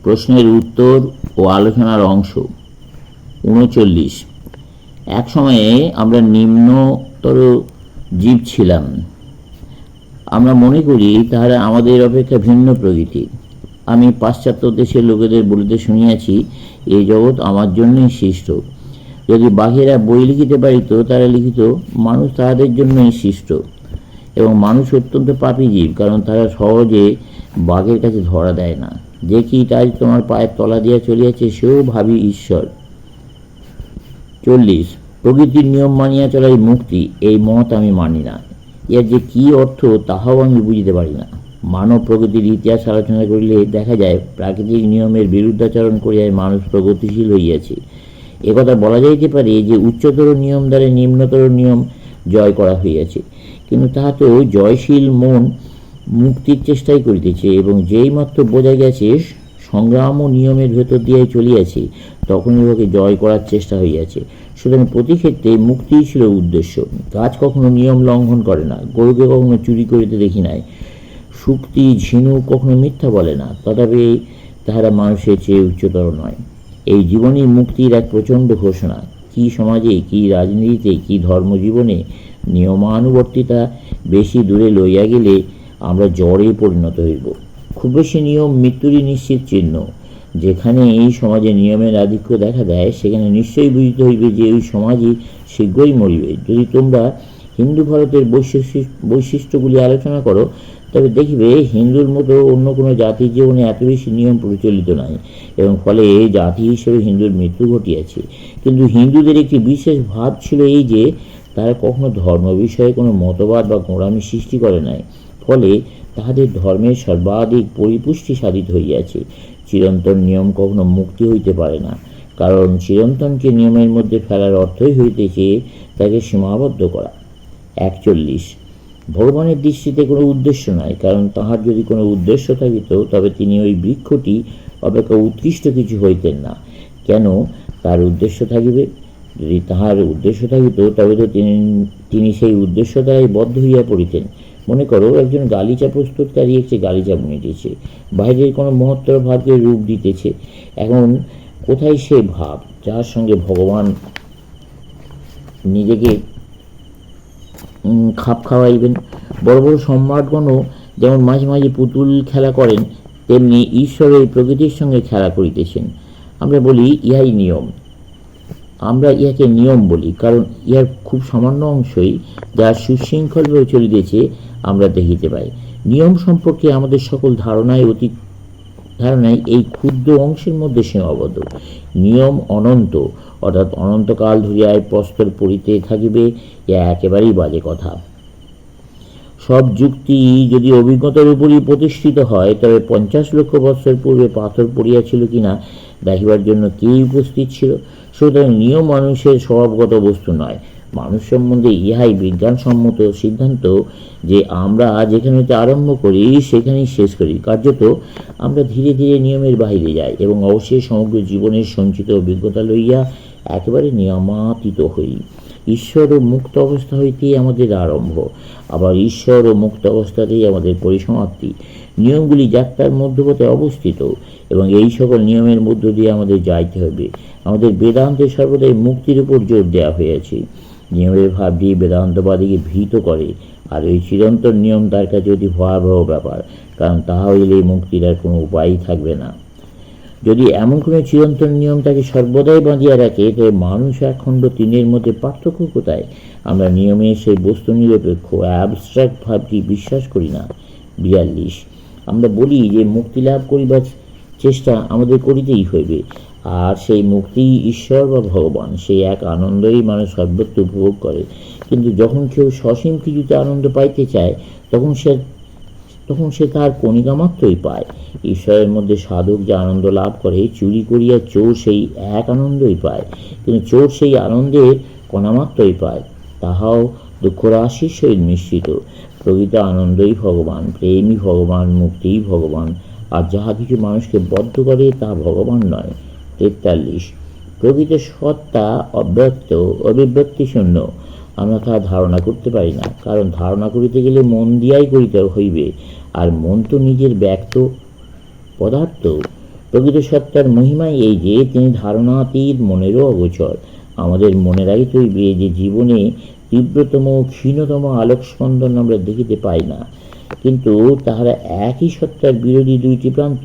প্রশ্নের উত্তর ও আলোচনার অংশ। ৩৯। এক সময়ে আমরা নিম্নতর জীব ছিলাম। আমরা মনে করি তাহারা আমাদের অপেক্ষা ভিন্ন প্রকৃতির। আমি পাশ্চাত্য দেশের লোকেদের বলিতে শুনিয়াছি, এই জগৎ আমার জন্যই সৃষ্ট। যদি বাঘেরা বই লিখিতে পারিত, তারা লিখিত মানুষ তাহাদের জন্যই সৃষ্ট। এবং মানুষ অত্যন্ত পাপী জীব, কারণ তারা সহজে বাঘের কাছে ধরা দেয় না। যে কীট আজ তোমার পায়ের তলা দিয়া চলিয়াছে, সেও ভাবি ঈশ্বর। ৪০। প্রকৃতির নিয়ম মানিয়া চলাই মুক্তি, এই মত আমি মানি না। এর যে কী অর্থ, তাহাও আমি বুঝিতে পারি না। মানব প্রকৃতির ইতিহাস আলোচনা করিলে দেখা যায়, প্রাকৃতিক নিয়মের বিরুদ্ধাচরণ করিয়াই মানুষ প্রগতিশীল হইয়াছে। একথা বলা যাইতে পারে যে উচ্চতর নিয়ম দ্বারা নিম্নতর নিয়ম জয় করা হইয়াছে, কিন্তু তাহাতেও জয়শীল মন মুক্তির চেষ্টাই করিতেছে, এবং যেই মাত্র বোঝা গেছে সংগ্রাম ও নিয়মের ভেতর দিয়াই চলিয়াছে, তখনই উহাকে জয় করার চেষ্টা হইয়াছে। সুতরাং প্রতি ক্ষেত্রে মুক্তিই ছিল উদ্দেশ্য। গাছ কখনো নিয়ম লঙ্ঘন করে না, গরুকে কখনো চুরি করিতে দেখি নাই, শুক্তি ঝিনুক কখনো মিথ্যা বলে না, তথাপি তাহারা মানুষের চেয়ে উচ্চতর নয়। এই জীবনই মুক্তির এক প্রচণ্ড ঘোষণা। কি সমাজে, কি রাজনীতিতে, কি ধর্মজীবনে নিয়মানুবর্তিতা বেশি দূরে লইয়া গেলে আমরা জ্বরে পরিণত হইব। খুব বেশি নিয়ম মৃত্যুরই নিশ্চিত চিহ্ন। যেখানে এই সমাজে নিয়মের আধিক্য দেখা দেয়, সেখানে নিশ্চয়ই বুঝতে হইবে যে ওই সমাজই শীঘ্রই মরিবে। যদি তোমরা হিন্দু ভারতের বৈশিষ্ট্যগুলি আলোচনা করো, তবে দেখিবে হিন্দুর মতো অন্য কোনো জাতির জীবনে এত বেশি নিয়ম প্রচলিত নাই, এবং ফলে জাতি হিসেবে হিন্দুর মৃত্যু ঘটিয়াছে। কিন্তু হিন্দুদের একটি বিশেষ ভাব ছিল এই যে, তারা কখনো ধর্ম বিষয়ে কোনো মতবাদ বা গোঁড়ামি সৃষ্টি করে নাই। ফলে তাহাদের ধর্মের সর্বাধিক পরিপুষ্টি সাধিত হইয়াছে। চিরন্তন নিয়ম কখনো মুক্তি হইতে পারে না, কারণ চিরন্তনকে নিয়মের মধ্যে ফেলার অর্থই হইতেছে তাকে সীমাবদ্ধ করা। ৪১। ভগবানের দৃষ্টিতে কোনো উদ্দেশ্য নাই, কারণ তাহার যদি কোনো উদ্দেশ্য থাকিত, তবে তিনি ওই বৃক্ষটি অপেক্ষা উৎকৃষ্ট কিছু হইতেন না। কেন তার উদ্দেশ্য থাকিবে? যদি তাহার উদ্দেশ্য থাকিত, তবে তো তিনি সেই উদ্দেশ্য দ্বারাই বদ্ধ হইয়া পড়িতেন। মনে করো, একজন গালিচা প্রস্তুতকারী একটি গালিচা বুনিতেছে, বাইরের কোনো মহত্তর ভাবকে রূপ দিতেছে। এখন কোথায় সে ভাব যার সঙ্গে ভগবান নিজেকে খাপ খাওয়াইবেন? বড় বড় সম্রাটগণও যেমন মাঝে মাঝে পুতুল খেলা করেন, তেমনি ঈশ্বরের প্রকৃতির সঙ্গে খেলা করিতেছেন। আমরা বলি ইহাই নিয়ম। আমরা ইহাকে নিয়ম বলি, কারণ ইহার খুব সামান্য অংশই যা সুশৃঙ্খলভাবে চলিতেছে আমরা দেখিতে পাই। নিয়ম সম্পর্কে আমাদের সকল ধারণায় এই ক্ষুদ্র অংশের মধ্যে সীমাবদ্ধ। নিয়ম অনন্ত, অর্থাৎ অনন্তকাল ধরিয়া প্রস্তর পড়িতে থাকিবে, ইহা একেবারেই বাজে কথা। সব যুক্তি যদি অভিজ্ঞতার উপরই প্রতিষ্ঠিত হয়, তবে ৫০ লক্ষ বৎসর পূর্বে পাথর পড়িয়াছিল কিনা দেখিবার জন্য কে উপস্থিত ছিল? সুতরাং নিয়ম মানুষের স্বভাবগত বস্তু নয়। মানুষ সম্বন্ধে ইহাই বিজ্ঞানসম্মত সিদ্ধান্ত যে আমরা যেখানে আরম্ভ করি সেখানেই শেষ করি। কার্যত আমরা ধীরে ধীরে নিয়মের বাহিরে যাই, এবং অবশ্যই সমগ্র জীবনের সঞ্চিত অভিজ্ঞতা লইয়া একেবারে নিয়মাতীত হই। ঈশ্বর ও মুক্ত অবস্থা হইতেই আমাদের আরম্ভ, আবার ঈশ্বর ও মুক্ত অবস্থাতেই আমাদের পরিসমাপ্তি। নিয়মগুলি যাত্রার মধ্যপথে অবস্থিত, এবং এই সকল নিয়মের মধ্য দিয়ে আমাদের যাইতে হবে। আমাদের বেদান্তে সর্বদাই মুক্তির উপর জোর দেওয়া হয়েছে। নিয়মের ভাবটি বেদান্তবাদীকে ভীত করে, আর ওই চিরন্তন নিয়ম তার কাছে অতি ভয়াবহ ব্যাপার, কারণ তাহা হইলে মুক্তির আর কোনো উপায়ই থাকবে না। যদি এমন কোনো চিরন্তন নিয়ম তাকে সর্বদাই বাঁধিয়া রাখে, তবে মানুষ একখণ্ড তিনের মধ্যে পার্থক্য কোথায়? আমরা নিয়মের সেই বস্তু নিরপেক্ষ অ্যাবস্ট্রাক্ট ভাবটি বিশ্বাস করি না। ৪২। আমরা বলি যে মুক্তি লাভ করিবার চেষ্টা আমাদের করিতেই হইবে, আর সেই মুক্তি ঈশ্বর বা ভগবান, সেই এক আনন্দই মানুষ সর্বত্র উপভোগ করে। কিন্তু যখন কেউ সসীম কিছুতে আনন্দ পাইতে চায়, তখন সে তার কণিকা মাত্রই পায়। ঈশ্বরের মধ্যে সাধক যে আনন্দ লাভ করে, চুরি করিয়া চোর সেই এক আনন্দই পায়, কিন্তু চোর সেই আনন্দের কণামাত্রই পায়, তাহাও দুঃখ রাশির সহিত মিশ্রিত। প্রকৃত আনন্দই ভগবান, প্রেমই ভগবান, মুক্তিই ভগবান, আর যাহা কিছু মানুষকে বদ্ধ করে তা ভগবান নয়। ৪৩। প্রকৃত সত্তা অব্যক্ত, অভিব্যক্তিশূন্য। আমরা তাহা ধারণা করতে পারি না, কারণ ধারণা করিতে গেলে মন দিয়াই করিতে হইবে, আর মন তো নিজের ব্যক্ত পদার্থ। প্রকৃত সত্তার মহিমাই এই যে তিনি ধারণাতীত, মনেরও অগোচর। আমাদের মনেরাই তৈবে যে জীবনে তীব্রতম ক্ষীণতম আলোকস্পন্দন আমরা দেখিতে পাই না, কিন্তু তাহারা একই সত্তার বিরোধী দুইটি প্রান্ত।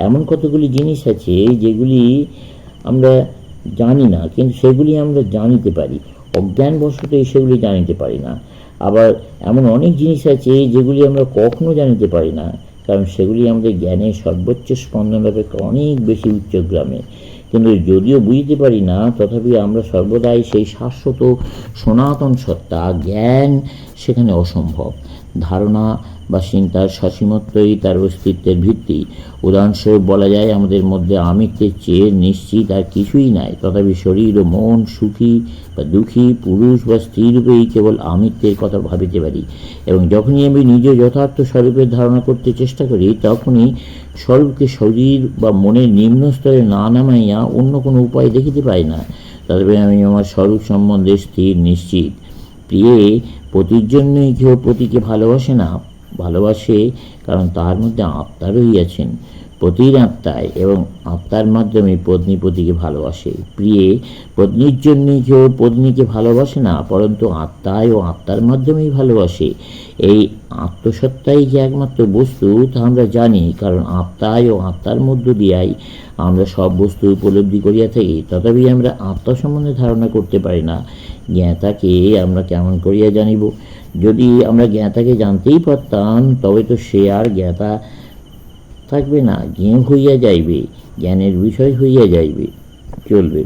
এমন কতগুলি জিনিস আছে যেগুলি আমরা জানি না, কিন্তু সেগুলি আমরা জানিতে পারি। অজ্ঞানবশত সেগুলি জানিতে পারি না। আবার এমন অনেক জিনিস আছে যেগুলি আমরা কখনো জানিতে পারি না, কারণ সেগুলি আমাদের জ্ঞানের সর্বোচ্চ স্পন্দন অপেক্ষা অনেক বেশি উচ্চগ্রামে। কিন্তু যদিও বুঝতে পারি না, তথাপি আমরা সর্বদাই সেই শাশ্বত সনাতন সত্তা, জ্ঞান সেখানে অসম্ভব। ধারণা বা চিন্তার সসীমত্বই তার অস্তিত্বের ভিত্তি। উদাহরণস্বরূপ বলা যায়, আমাদের মধ্যে আমিত্বের চেয়ে নিশ্চিত আর কিছুই নাই, তথাপি শরীর ও মন সুখী বা দুঃখী, পুরুষ বা স্ত্রী রূপেই কেবল আমিত্বের কথা ভাবিতে পারি। এবং যখনই আমি নিজে যথার্থ স্বরূপের ধারণা করতে চেষ্টা করি, তখনই স্বরূপকে শরীর বা মনের নিম্ন স্তরে না নামাইয়া অন্য কোনো উপায় দেখিতে পাই না। তবে আমি আমার স্বরূপ সম্বন্ধে স্থির নিশ্চিত। প্রিয়ে, পতির জন্যই কেউ পতিকে ভালোবাসে না, ভালোবাসে কারণ তার মধ্যে আত্মা রহিয়াছেন। পতির আত্মায় এবং আত্মার মাধ্যমে পত্নী পতিকে ভালোবাসে। প্রিয়ে, পত্নীর জন্যই কেউ পত্নীকে ভালোবাসে না, পরন্তু আত্মায় ও আত্মার মাধ্যমেই ভালোবাসে। এই আত্মসত্তাই যে একমাত্র বস্তু তা আমরা জানি, কারণ আত্মায় ও আত্মার মধ্য দিয়াই আমরা সব বস্তু উপলব্ধি করিয়া থাকি। তথাপি আমরা আত্মা সম্বন্ধে ধারণা করতে পারি না। জ্ঞাতাকে আমরা কেমন করিয়া জানিব? যদি আমরা জ্ঞাতাকে জানতেই পারতাম, তবে তো সে আর জ্ঞাতা থাকবে না, জ্ঞেয় হইয়া যাইবে, জ্ঞানের বিষয় হইয়া যাইবে, চলবে।